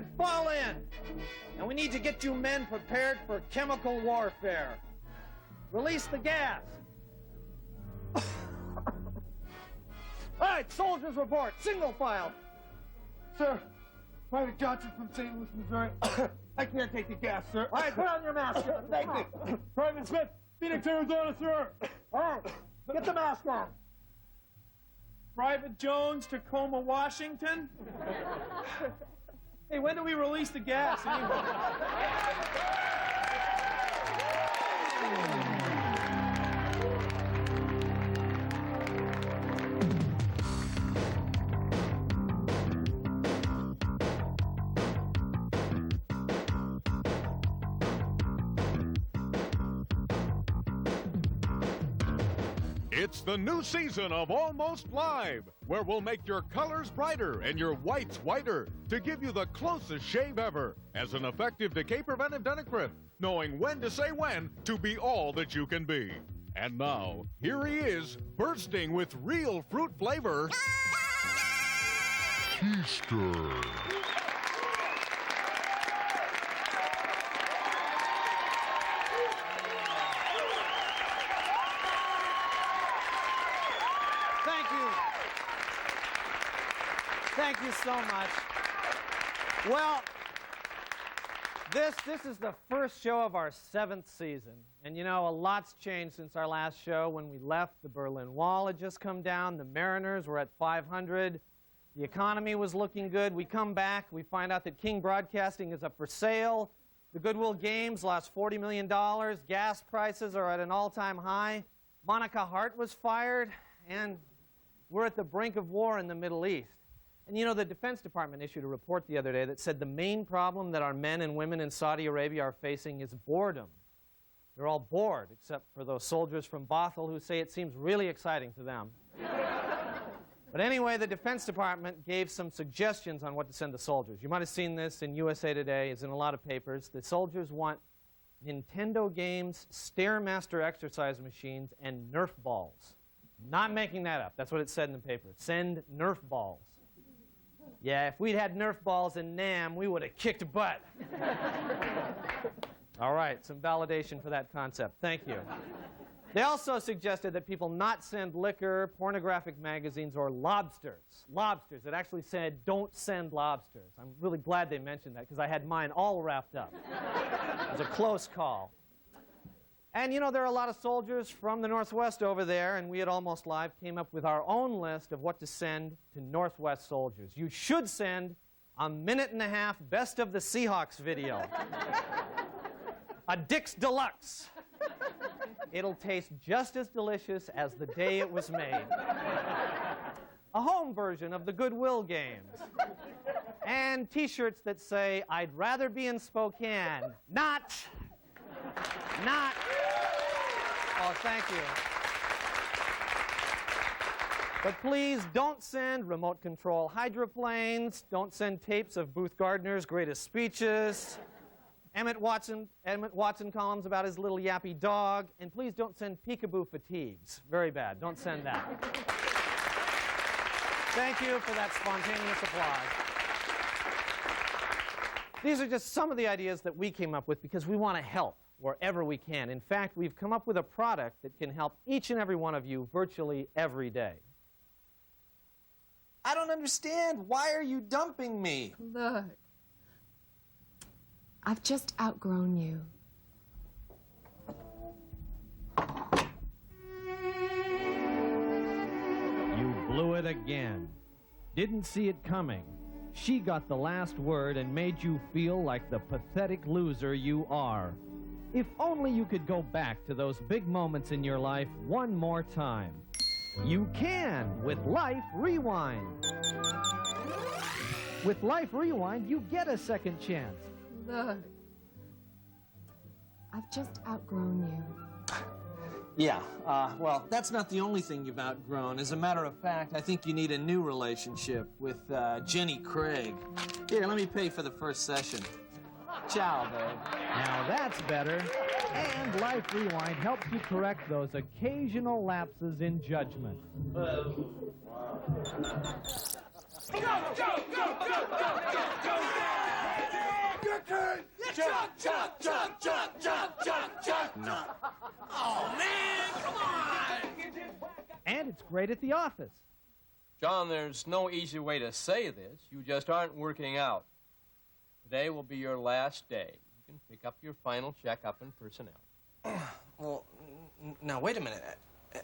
men, fall in. And we need to get you men prepared for chemical warfare. Release the gas. All right, soldiers report, single file. Sir, Private Johnson from St. Louis, Missouri. I can't take the gas, sir. All right, put on your mask. Thank you. Private Smith, Phoenix, Arizona, sir. All right, get the mask on. Private Jones, Tacoma, Washington. Hey, when do we release the gas? It's the new season of Almost Live, where we'll make your colors brighter and your whites whiter to give you the closest shave ever as an effective decay preventive dentifrice, knowing when to say when to be all that you can be. And now, here he is, bursting with real fruit flavor. Keister. Thank you so much. Well, this is the first show of our 7th season. And you know, a lot's changed since our last show. When we left, the Berlin Wall had just come down. The Mariners were at 500. The economy was looking good. We come back. We find out that King Broadcasting is up for sale. The Goodwill Games lost $40 million. Gas prices are at an all-time high. Monica Hart was fired. And we're at the brink of war in the Middle East. And you know, the Defense Department issued a report the other day that said the main problem that our men and women in Saudi Arabia are facing is boredom. They're all bored, except for those soldiers from Bothell who say it seems really exciting to them. But anyway, the Defense Department gave some suggestions on what to send the soldiers. You might have seen this in USA Today. It's in a lot of papers. The soldiers want Nintendo games, Stairmaster exercise machines, and Nerf balls. Not making that up. That's what it said in the paper. Send Nerf balls. Yeah, if we'd had Nerf balls in Nam, we would have kicked butt. All right, some validation for that concept. Thank you. They also suggested that people not send liquor, pornographic magazines, or lobsters. Lobsters. It actually said, don't send lobsters. I'm really glad they mentioned that, because I had mine all wrapped up. It was a close call. And, you know, there are a lot of soldiers from the Northwest over there, and we at Almost Live came up with our own list of what to send to Northwest soldiers. You should send a 1.5-minute Best of the Seahawks video. A Dick's Deluxe. It'll taste just as delicious as the day it was made. A home version of the Goodwill Games. And T-shirts that say, I'd rather be in Spokane, not. Oh, thank you. But please don't send remote control hydroplanes. Don't send tapes of Booth Gardner's greatest speeches. Emmett Watson columns about his little yappy dog. And please don't send peekaboo fatigues. Very bad. Don't send that. Thank you for that spontaneous applause. These are just some of the ideas that we came up with because we want to help wherever we can. In fact, we've come up with a product that can help each and every one of you virtually every day. I don't understand. Why are you dumping me? Look, I've just outgrown you. You blew it again. Didn't see it coming. She got the last word and made you feel like the pathetic loser you are. If only you could go back to those big moments in your life one more time. You can with Life Rewind. With Life Rewind, you get a second chance. Look, I've just outgrown you. Yeah, well, that's not the only thing you've outgrown. As a matter of fact, I think you need a new relationship with Jenny Craig. Here, let me pay for the first session. Ciao, babe. Now that's better. And Life Rewind helps you correct those occasional lapses in judgment. Go, go, go, go, go, go, go, go! turn! Jump, jump, jump, jump, jump, jump, jump! No. Oh, man, come on! And it's great at the office. John, there's no easy way to say this. You just aren't working out. Today will be your last day. You can pick up your final checkup in personnel. Well, now, wait a minute.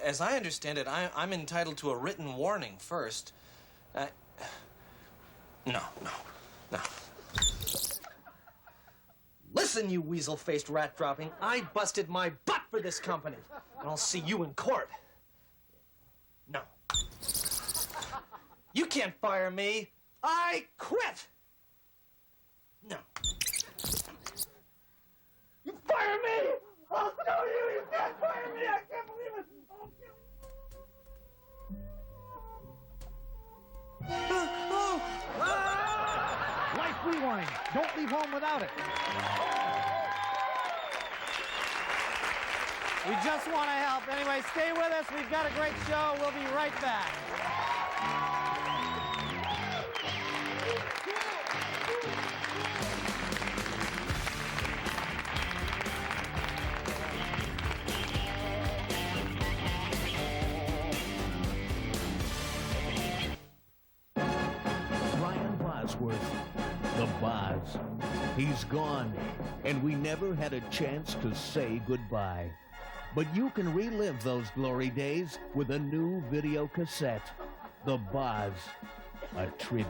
As I understand it, I'm entitled to a written warning first. No. Listen, you weasel-faced rat-dropping. I busted my butt for this company, and I'll see you in court. No. You can't fire me. I quit. No. You fire me! I'll show you! You can't fire me! I can't believe it! Life Rewind. Don't leave home without it. We just want to help. Anyway, stay with us. We've got a great show. We'll be right back. Brian Bosworth, the Boz. He's gone, and we never had a chance to say goodbye. But you can relive those glory days with a new video cassette, The Boz, a tribute.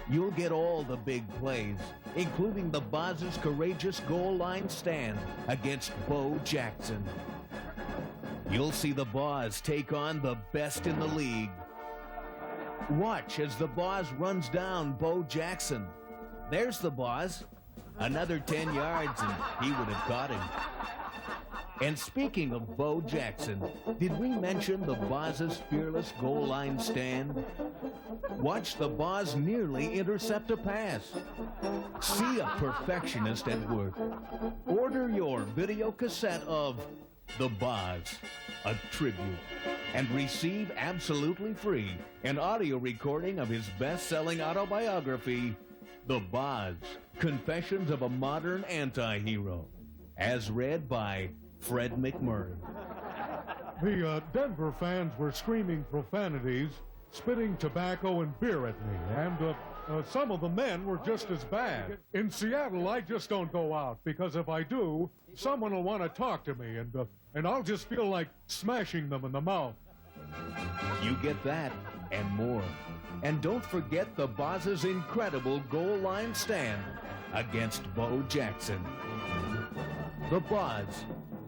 You'll get all the big plays, including the Boz's courageous goal line stand against Bo Jackson. You'll see the Boz take on the best in the league. Watch as the Boz runs down Bo Jackson. There's the Boz. Another 10 yards and he would have caught him. And speaking of Bo Jackson, did we mention the Boz's fearless goal line stand? Watch the Boz nearly intercept a pass. See a perfectionist at work. Order your video cassette of The Boz, a tribute, and receive absolutely free an audio recording of his best-selling autobiography, The Boz, Confessions of a Modern Anti-Hero, as read by Fred McMurray. The Denver fans were screaming profanities, spitting tobacco and beer at me, and some of the men were just as bad. In Seattle, I just don't go out, because if I do, someone will want to talk to me, and I'll just feel like smashing them in the mouth. You get that and more. And don't forget the Boz's incredible goal line stand against Bo Jackson. The Boz,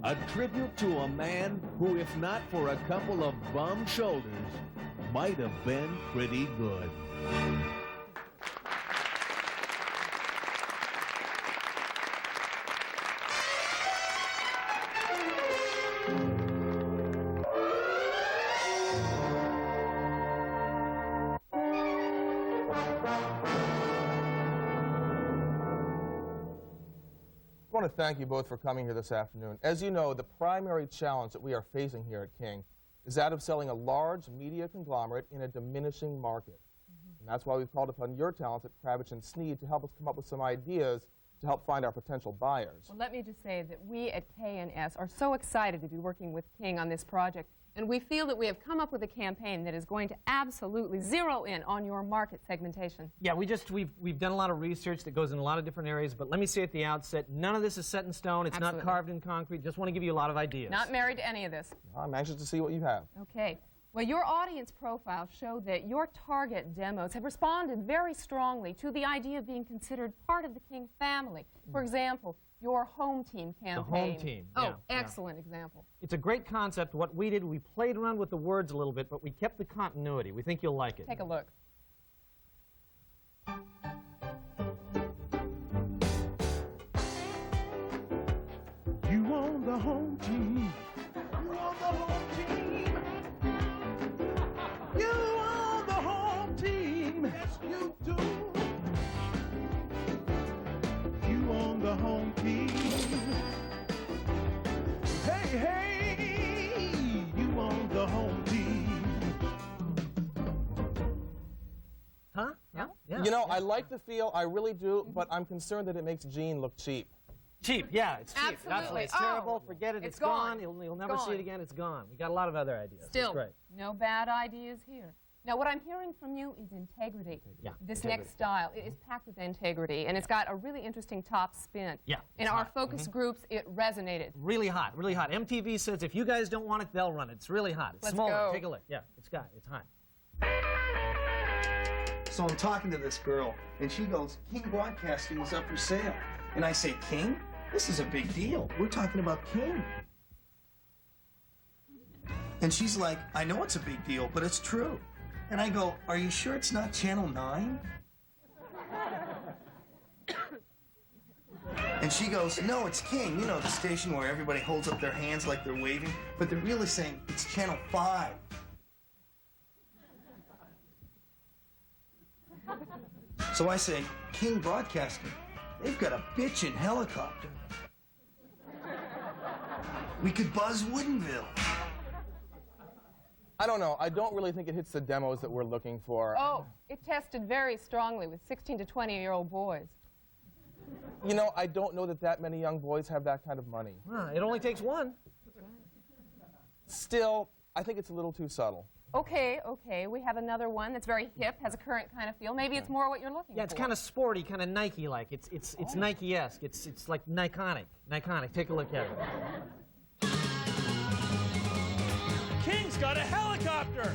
a tribute to a man who, if not for a couple of bum shoulders, might have been pretty good. I want to thank you both for coming here this afternoon. As you know, the primary challenge that we are facing here at King is that of selling a large media conglomerate in a diminishing market. And that's why we've called upon your talents at Kravitz and Sneed to help us come up with some ideas to help find our potential buyers. Well, let me just say that we at K&S are so excited to be working with King on this project, and we feel that we have come up with a campaign that is going to absolutely zero in on your market segmentation. Yeah, we've done a lot of research that goes in a lot of different areas, but let me say at the outset, none of this is set in stone. It's Absolutely. not carved in concrete. Just want to give you a lot of ideas. Not married to any of this. I'm anxious to see what you have. Okay. Well, your audience profiles show that your target demos have responded very strongly to the idea of being considered part of the King family. For example, your home team campaign. The home team, Oh, yeah, excellent example. It's a great concept. What we did, we played around with the words a little bit, but we kept the continuity. We think you'll like it. Take a look. You on the home team. You on the home team. You on the home team. Yes, you do. You on the home team. Hey, hey, you on the home team. Huh? Yeah. Yeah. You know, I like the feel, I really do, but I'm concerned that it makes Gene look cheap. Cheap, yeah, it's cheap. Absolutely. It's terrible. Forget it. It's gone. gone. You'll never see it again. It's gone. We got a lot of other ideas. Still, It's great. no bad ideas here. Now, what I'm hearing from you is integrity. Yeah, This integrity. next style it is packed with integrity, and it's got a really interesting top spin. Yeah, In it's our hot. focus groups, it resonated. Really hot, really hot. MTV says if you guys don't want it, they'll run it. It's really hot. It's Let's smaller. go. Take a look. Yeah, it's hot. So I'm talking to this girl, and she goes, King Broadcasting is up for sale. And I say, King? This is a big deal. We're talking about King. And she's like, I know it's a big deal, but it's true. And I go, are you sure it's not Channel 9? And she goes, no, it's King. You know, the station where everybody holds up their hands like they're waving, but they're really saying it's Channel 5. So I say, King Broadcasting, they've got a bitchin' helicopter. We could buzz Woodinville. I don't know. I don't really think it hits the demos that we're looking for. Oh, it tested very strongly with 16 to 20-year-old boys. You know, I don't know that many young boys have that kind of money. It only takes one. Still, I think it's a little too subtle. Okay, we have another one that's very hip, has a current kind of feel. Maybe it's more what you're looking for. Yeah, it's kind of sporty, kind of Nike-like. It's Nike-esque. It's like Niconic. Take a look at it. King's got a helicopter.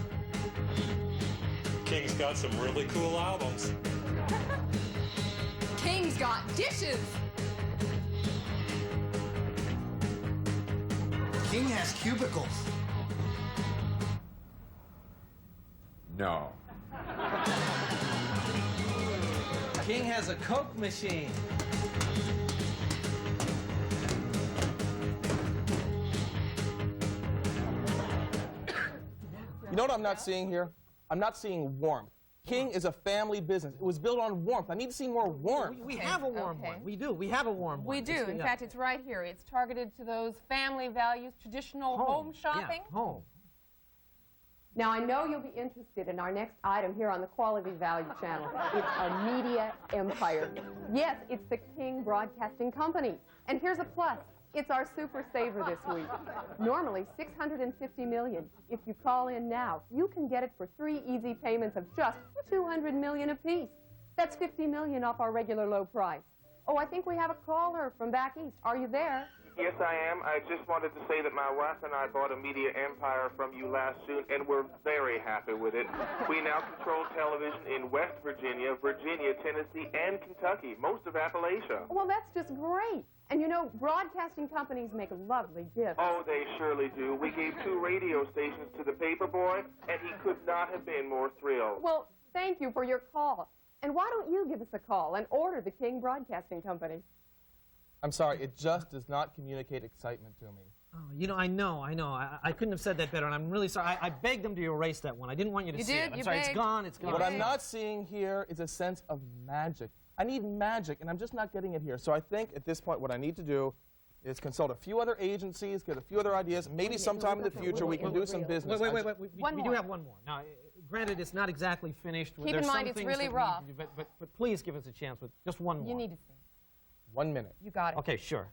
King's got some really cool albums. King's got dishes. King has cubicles. No. King has a Coke machine. You know what I'm not seeing here? I'm not seeing warmth. King is a family business. It was built on warmth. I need to see more warmth. We have a warm one. We do. We have a warm one. We do. In fact, it's right here. It's targeted to those family values, traditional home shopping. Yeah, home. Now, I know you'll be interested in our next item here on the Quality Value Channel. It's a media empire. Yes, it's the King Broadcasting Company. And here's a plus. It's our super saver this week. Normally $650 million. If you call in now, you can get it for 3 easy payments of just $200 million apiece. That's $50 million off our regular low price. Oh, I think we have a caller from back east. Are you there? Yes, I am. I just wanted to say that my wife and I bought a media empire from you last June, and we're very happy with it. We now control television in West Virginia, Tennessee, and Kentucky, most of Appalachia. Well, that's just great. And you know, broadcasting companies make lovely gifts. Oh, they surely do. We gave 2 radio stations to the paper boy, and he could not have been more thrilled. Well, thank you for your call. And why don't you give us a call and order the King Broadcasting Company? I'm sorry, it just does not communicate excitement to me. Oh, you know. I couldn't have said that better, and I'm really sorry. I begged them to erase that one. I didn't want you to see it. I'm sorry. It's gone. It's gone. What I'm not seeing here is a sense of magic. I need magic, and I'm just not getting it here. So I think at this point what I need to do is consult a few other agencies, get a few other ideas. Maybe sometime in the future we can do some business. Wait. We do have one more. Now, granted, it's not exactly finished. Keep in mind, it's really rough. But please give us a chance with just one more. You need to see. 1 minute. You got it. Okay, sure.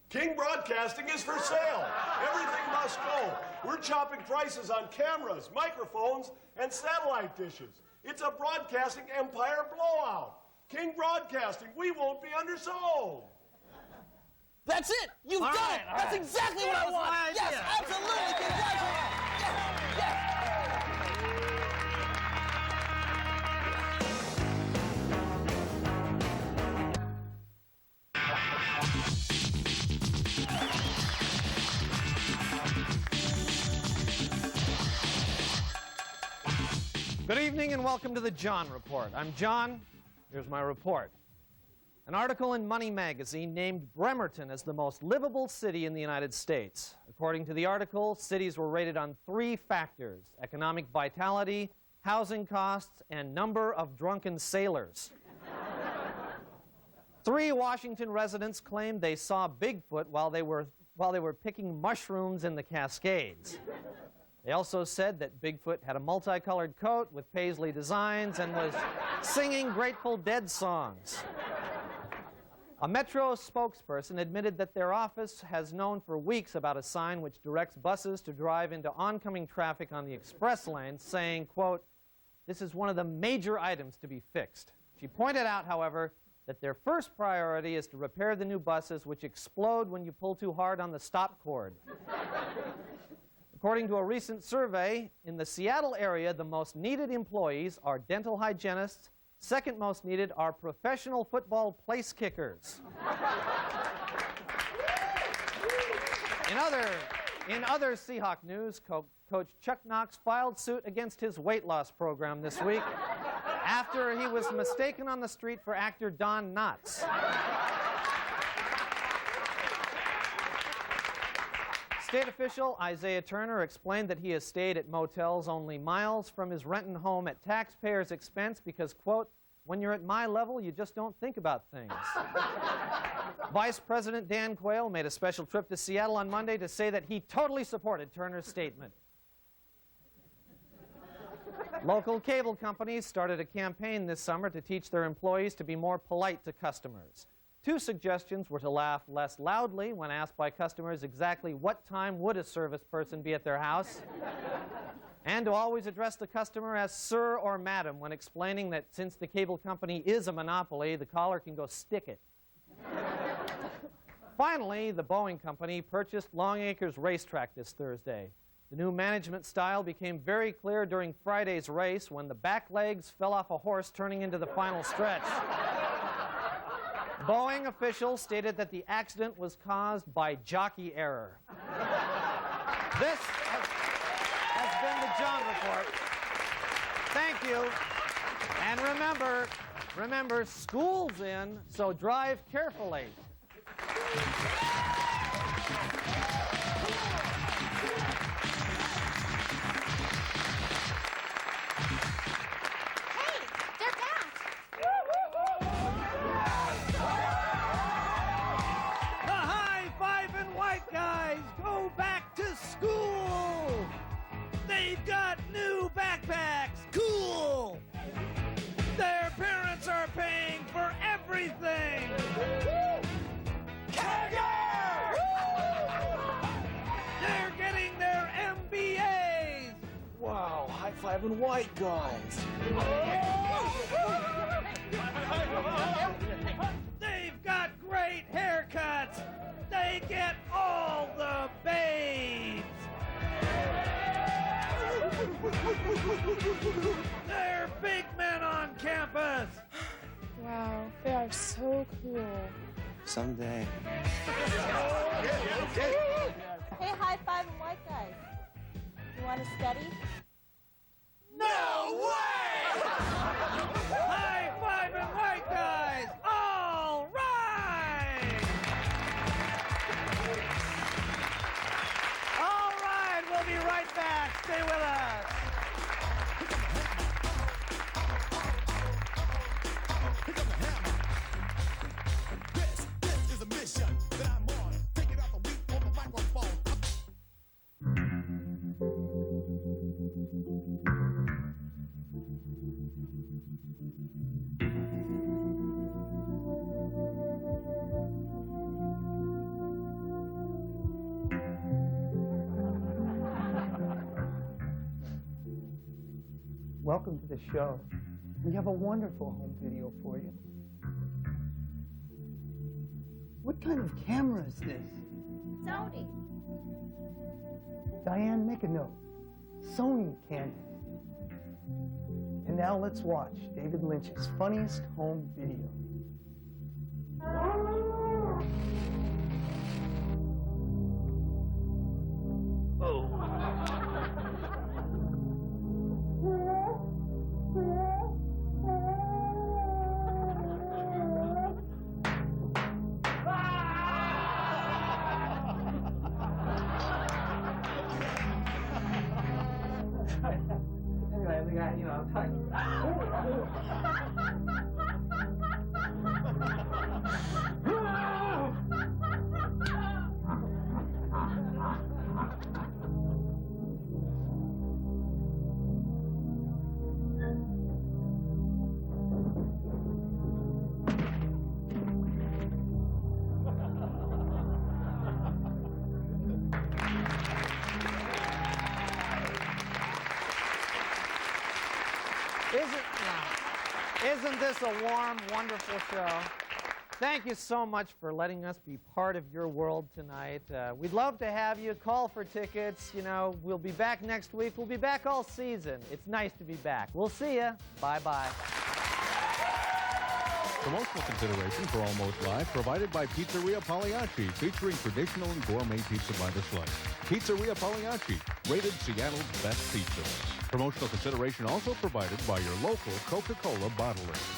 King Broadcasting is for sale. Everything must go. We're chopping prices on cameras, microphones, and satellite dishes. It's a broadcasting empire blowout. King Broadcasting, we won't be undersold. That's it! You've done it! That's exactly what I want! Yes, absolutely! Congratulations! Yes! Good evening and welcome to the John Report. I'm John. Here's my report. An article in Money Magazine named Bremerton as the most livable city in the United States. According to the article, cities were rated on 3 factors: economic vitality, housing costs, and number of drunken sailors. 3 Washington residents claimed they saw Bigfoot while they were picking mushrooms in the Cascades. They also said that Bigfoot had a multicolored coat with paisley designs and was singing Grateful Dead songs. A Metro spokesperson admitted that their office has known for weeks about a sign which directs buses to drive into oncoming traffic on the express lane, saying, quote, "This is one of the major items to be fixed." She pointed out, however, that their first priority is to repair the new buses which explode when you pull too hard on the stop cord. According to a recent survey, in the Seattle area, the most needed employees are dental hygienists. Second most needed are professional football place kickers. In other Seahawk news, Coach Chuck Knox filed suit against his weight loss program this week after he was mistaken on the street for actor Don Knotts. State official Isaiah Turner explained that he has stayed at motels only miles from his Renton home at taxpayers' expense because, quote, "When you're at my level, you just don't think about things." Vice President Dan Quayle made a special trip to Seattle on Monday to say that he totally supported Turner's statement. Local cable companies started a campaign this summer to teach their employees to be more polite to customers. Two suggestions were to laugh less loudly when asked by customers exactly what time would a service person be at their house, and to always address the customer as sir or madam when explaining that since the cable company is a monopoly, the caller can go stick it. Finally, the Boeing company purchased Longacres Racetrack this Thursday. The new management style became very clear during Friday's race when the back legs fell off a horse turning into the final stretch. Boeing officials stated that the accident was caused by jockey error. This has been the John Report. Thank you. And remember, school's in, so drive carefully. High-fiving white guys. They've got great haircuts. They get all the babes. They're big men on campus. Wow, they are so cool. Someday. Hey, high-fiving white guys. You want to study? No way! High-fiving white guys! All right! All right, we'll be right back. Stay with us. This is a mission that I'm on. Take it out the week on the microphone. Welcome to the show. We have a wonderful home video for you. What kind of camera is this? Sony. Diane, make a note. Sony Canon. And now let's watch David Lynch's funniest home video. Anyway, the guy, I'm talking. Isn't this a warm, wonderful show? Thank you so much for letting us be part of your world tonight. We'd love to have you. Call for tickets. You know, we'll be back next week. We'll be back all season. It's nice to be back. We'll see you. Bye-bye. Promotional consideration for Almost Live provided by Pizzeria Pagliacci, featuring traditional and gourmet pizza by the slice. Pizzeria Pagliacci, rated Seattle's best pizza. Promotional consideration also provided by your local Coca-Cola bottler.